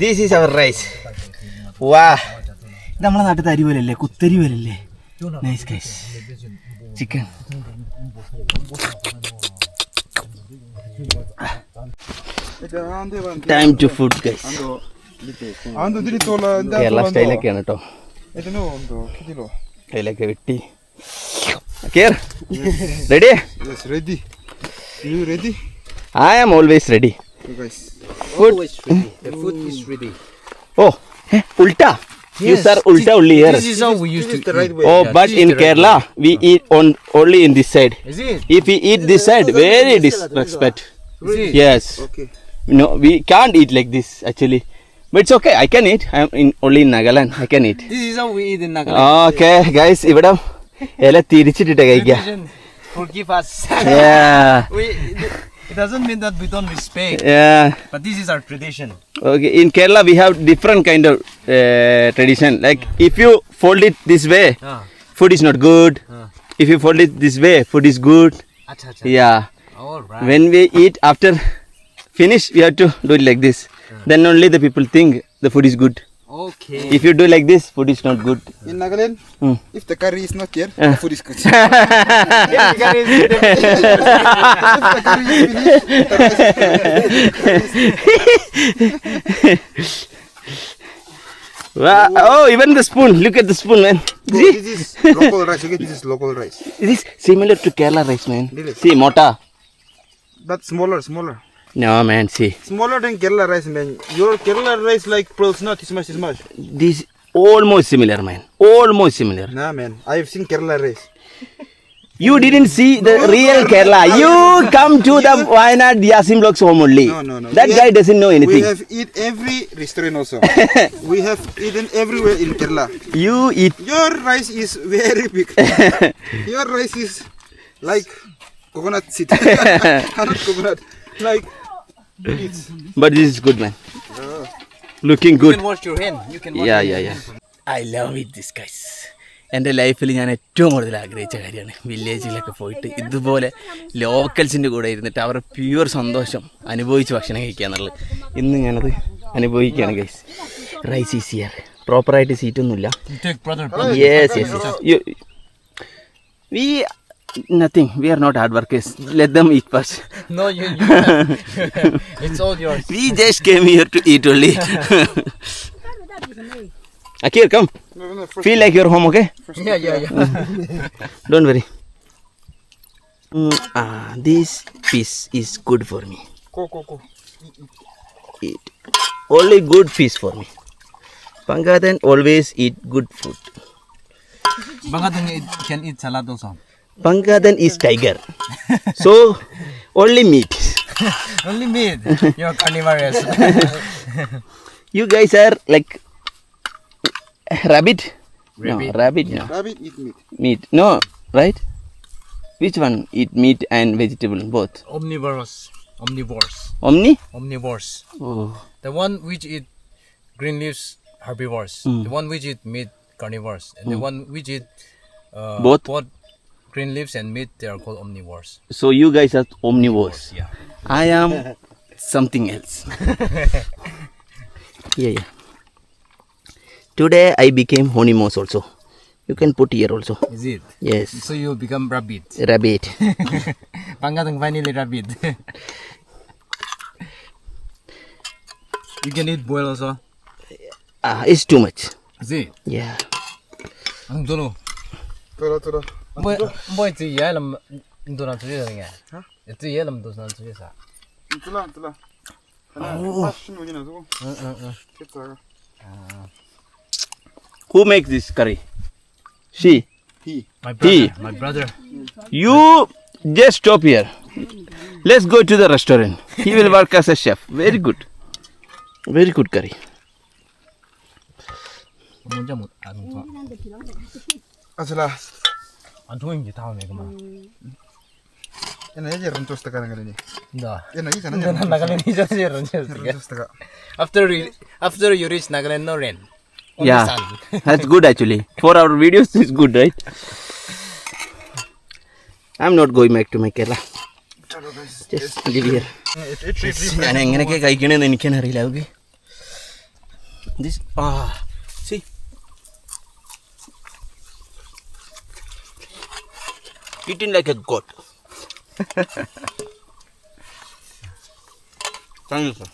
This is our rice. വാ, ഇത് നമ്മളെ നാട്ടിൽ അരി പോലല്ലേ, കുത്തരി പോലല്ലേ. Nice guys, chicken. Time to food guys. Kerala സ്റ്റൈലൊക്കെയാണ് കേട്ടോ. കയ്യിലൊക്കെ വെട്ടി. Ready? Ready. You ready? I am always ready. You guys. Always ready. The food is ready. Oh, ulta. You sir ulta only here. This is how we used to the right eat. way. Oh, Yeah, but this is in the right Kerala we eat only in this side. Is it? If we eat this side, very disrespect. Is it? Yes. Okay. No, we can't eat like this actually. But it's okay. I can eat. I am only in Nagaland. I can eat. This is how we eat in Nagaland. Okay, guys, ഇവിടെ ഇല തിരിച്ചിട്ടിട്ട് കഴിക്കാം. Tradition. Forgive us. Yeah. It doesn't mean that we don't respect. Yeah. But this is our tradition. Okay, in Kerala we have different kind of tradition. Like if you fold it this way, food is not good. If you fold it this way, food is good. Acha, acha. Yeah. All right. When we eat after finish, we have to do it like this. Then only the people think the food is good. Okay. If you do like this, food is not good. In Nagaland, if the curry is not here, the food is good. If the curry is If the curry is finished, the rice is good. Wow. Oh, even the spoon. Look at the spoon, man. Bro, See? this is local rice. Okay, this is local rice. It is similar to Kerala rice, man. Really? See, mota. But smaller. No, man, see. Smaller than Kerala rice, man. Your Kerala rice like pearls, not this much. This almost similar, man. Almost similar. Nah, man. I've seen Kerala rice. You didn't see the real Kerala. You come to the Wayanad Yasim Block's home only. No. That guy doesn't know We anything. have eat every restaurant also. We have eaten everywhere in Kerala. You eat. Your rice is very big. Your rice is like coconut seed. Not coconut. Like it's. But this is good, man. Looking You good. can wash your hand. You can wash Yeah. I love it, this guys. എൻ്റെ ലൈഫിൽ ഞാൻ ഏറ്റവും കൂടുതൽ ആഗ്രഹിച്ച കാര്യമാണ് വില്ലേജിലൊക്കെ പോയിട്ട് ഇതുപോലെ ലോക്കൽസിൻ്റെ കൂടെ ഇരുന്നിട്ട് അവരുടെ പ്യുവർ സന്തോഷം അനുഭവിച്ച് ഭക്ഷണം കഴിക്കുക എന്നുള്ളത്. ഇന്ന് ഞാനത് അനുഭവിക്കുകയാണ് ഗൈസ്. Rice is here. പ്രോപ്പറായിട്ട് സീറ്റൊന്നുമില്ല. Yes we nothing. We are not hard workers. Let them eat first. No, you it's all yours. We just came here to eat only. Akir, come. Feel like you're home, okay? Yeah. Don't worry. This piece is good for me. Go. Eat. Only good piece for me. Pangathan always eat good food. Bangatong can eat salad also. Pangathan is tiger. So, only meat. Only meat. You're carnivorous. You guys are like rabbit? No, rabbit no. Rabbit eat meat. Meat. No, right? Which one eat meat and vegetable? Both. Omnivores. Omni? Omnivores. Oh. The one which eat green leaves, herbivores. The one which eat meat, carnivores. And the one which eat Both? green leaves and meat, they are called omnivores. So you guys are omnivores. Yeah. I am something else. Yeah. Today I became honeymows also. You can put here also. Is it? Yes. So you become rabbit. Rabbit. Pangatong finally rabbit. You can eat boil also. It's too much. Is it? Yeah. Ang dulo. Tura. Boy, it's yalam duran tuloy lang yan. Ha? Ito yalam duran tuloy sa. Tula. Who makes this curry? She. My brother. You just stop here. Let's go to the restaurant. He will work as a chef. Very good curry. Asala. Anong yung tao may kuma? Yan ay rantos taka ng ganyan. Da. Yan ay sana. Nagalinisan siya ron siya. Rantos taka. After you reach Nagaland, no rain. Only Yeah. sun. That's good actually. For our videos it's good, right? I'm not going back to my Kerala. Just live here. ഞാൻ എങ്ങനെയൊക്കെ കഴിക്കണമെന്ന് എനിക്കാണ് അറിയില്ല. Okay this see eating like a goat. Thank you, sir.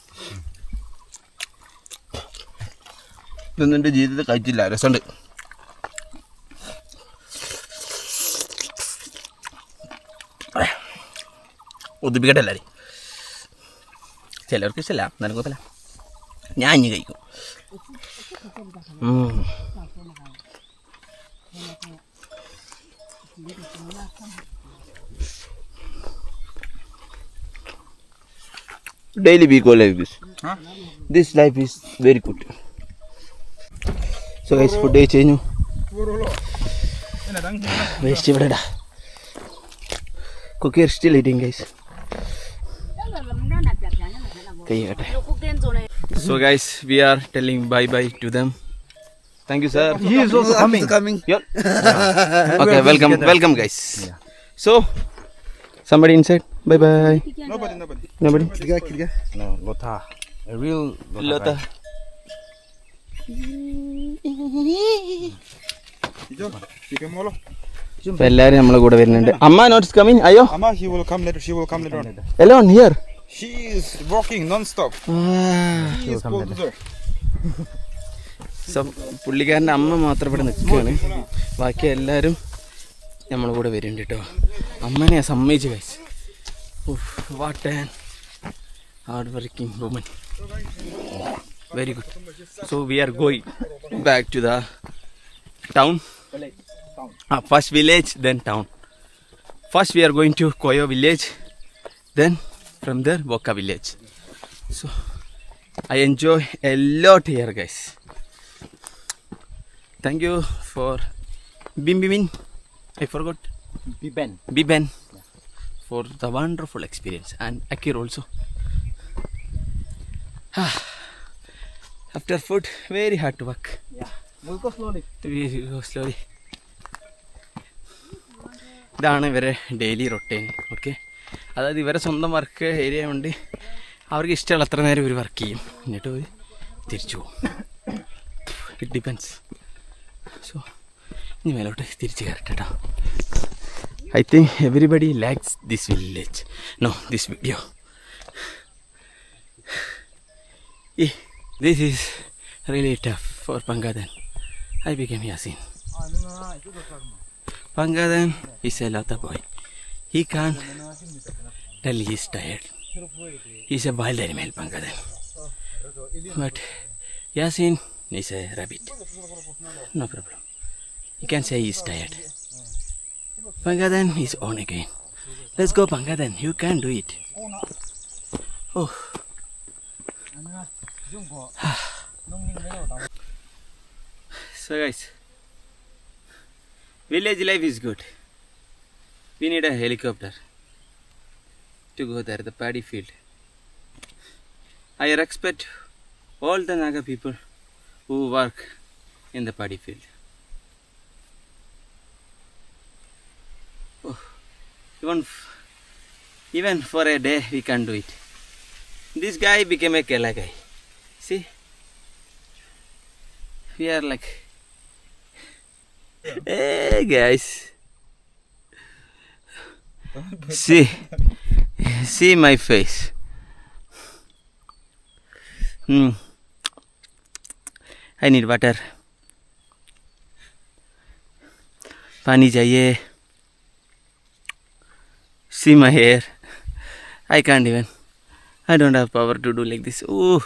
ഇതൊന്നും എൻ്റെ ജീവിതത്തിൽ കഴിച്ചില്ല. രസമുണ്ട്. ഒതുപ്പിക്കട്ടെ എല്ലാവരും. ചിലർക്ക് ഇഷ്ടമല്ല, എന്നാലും കുഴപ്പമില്ല. ഞാൻ ഇനി കഴിക്കും. Daily we go like this. Huh? This life is very good. So guys, food കഴിഞ്ഞു. Waste ഇവിടെ ഇടാ. Cook here still eating guys. കഴിയട്ടെ. So guys, we are telling bye to them. Thank you sir. He is also coming. Yeah. Okay, welcome guys. So somebody inside. Bye. Nobody. Kiga. No, Lotha. A real Lota. Molo. ഇപ്പൊ എല്ലാരും നമ്മളെ കൂടെ വരുന്നുണ്ട്. അമ്മ notes coming. അയ്യോ Amma, she will come later on. alone here. She is walking non-stop. She is bulldozer. പുള്ളിക്കാരൻ്റെ അമ്മ മാത്രം ഇവിടെ നിൽക്കുകയാണ്. ബാക്കി എല്ലാവരും നമ്മളെ കൂടെ വരുന്നുണ്ട് കേട്ടോ. അമ്മനെ സമ്മതിച്ചു guys. What an hard working woman. Very good. So we are going back to the town. First village, then town. First we are going to Koyo village, then from there Boka village. So I enjoy a lot here guys. Thank you for Bimbimin. I forgot. Biben. For the wonderful experience, and Akir also. After food, very hard to work. Yeah. We'll go slowly. We go slowly. ഇതാണ് ഇവരെ daily routine. Okay, അതായത് ഇവരെ സ്വന്തം work area കൊണ്ട് അവർക്ക് ഇഷ്ടമുള്ള അത്ര നേരം ഇവർ വർക്ക് ചെയ്യും, എന്നിട്ട് പോയി തിരിച്ചു പോകും. It depends. സോ ഇനി മേലോട്ട് തിരിച്ച് കയറട്ടെ കേട്ടോ. I think everybody likes this village, no this video. This is really tough for Pangadan. I became Yasin. Pangadan is a Lata boy. He can't tell he's tired. He's a wild animal, Pangadan. But Yasin is a rabbit. No problem. He can say he's tired. Pangadan is on again. Let's go, Pangadan. You can do it. Oh. So guys, village life is good. We need a helicopter to go there, the paddy field. I respect all the Naga people who work in the paddy field. Oh, even for a day we can do it. This guy became a Kela guy. See, we are like, hey guys, see my face. I need water. Pani chahiye. See my hair. I can't even. I don't have power to do like this. Ooh.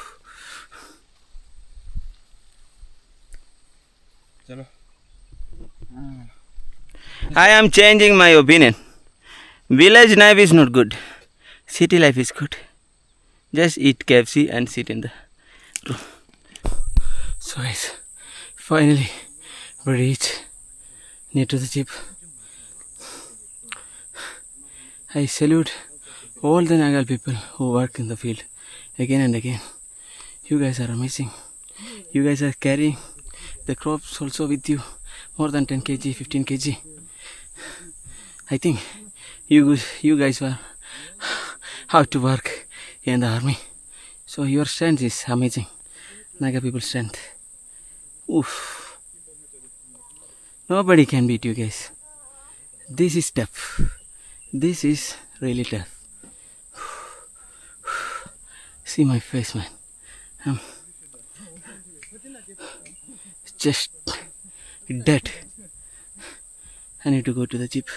Chalo. I am changing my opinion. Village life is not good. City life is good. Just eat KFC and sit in the room. So guys, finally we reach near to the jeep. I salute all the Nagal people who work in the field again and again. You guys are amazing. You guys are carrying the crops also with you, more than 10 kg, 15 kg. I think you guys were how to work in the army. So your strength is amazing. Naga people's strength. Oof. Nobody can beat you guys. This is tough. This is really tough. See my face, man. I'm just dead. I need to go to the jeep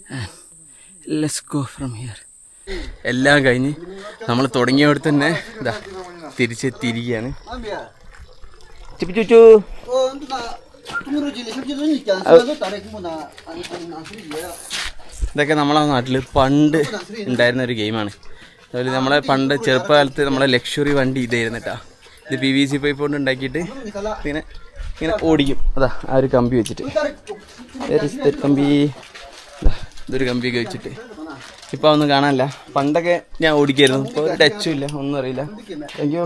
and let's go from here. എല്ലാം കഴിഞ്ഞ് നമ്മൾ തുടങ്ങിയവിടെ തന്നെ ഇതാ തിരിച്ചെത്തിയിരിക്കുകയാണ്. ചുച്ചു ഇതൊക്കെ നമ്മളെ നാട്ടിൽ പണ്ട് ഉണ്ടായിരുന്ന ഒരു ഗെയിമാണ്. അതുപോലെ നമ്മളെ പണ്ട് ചെറുപ്പകാലത്ത് നമ്മളെ ലക്ഷറി വണ്ടി ഇതായിരുന്നു കേട്ടോ. ഇത് PVC പൈപ്പ് കൊണ്ട് ഉണ്ടാക്കിയിട്ട് ഇങ്ങനെ ഓടിക്കും. അതാ ആ ഒരു കമ്പി വെച്ചിട്ട്, കമ്പി ഇതൊരു കമ്പിയൊക്കെ വെച്ചിട്ട്. ഇപ്പോൾ ഒന്നും കാണാനില്ല. പണ്ടൊക്കെ ഞാൻ ഓടിക്കായിരുന്നു. ഇപ്പോൾ ഒരു ടച്ചും ഇല്ല, ഒന്നും അറിയില്ല. Thank you.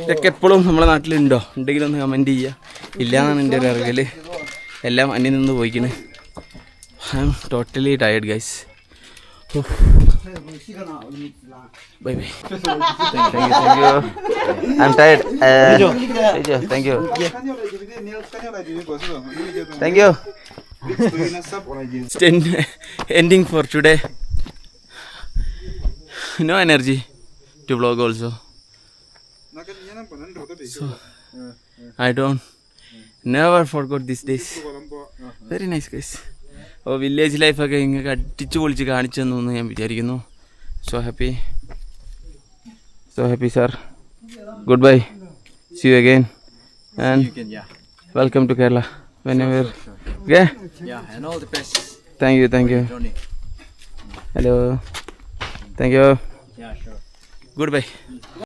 ഇതൊക്കെ എപ്പോഴും നമ്മളെ നാട്ടിലുണ്ടോ? ഉണ്ടെങ്കിലൊന്ന് കമൻറ്റ് ചെയ്യുക. ഇല്ലയെന്നാണ് എൻ്റെ ഒരു അറിവിൽ. എല്ലാം അന്യം നിന്ന് പോയിക്കണ്. I am totally tired guys. Bye bye. Thank you. I'm tired. Thank you. Thank you. Ending for today. No energy to vlog also. So I don't never forgot these days. Very nice guys. അപ്പോൾ village ലൈഫൊക്കെ ഇങ്ങനെ അടിച്ചു പൊളിച്ച് കാണിച്ചു തന്നു ഞാൻ വിചാരിക്കുന്നു. So happy sir. Goodbye. See you again. And welcome to Kerala. Whenever. Okay? Yeah, and all the best. Thank you. Johnny. Hello. Thank you. Yeah, sure. Goodbye.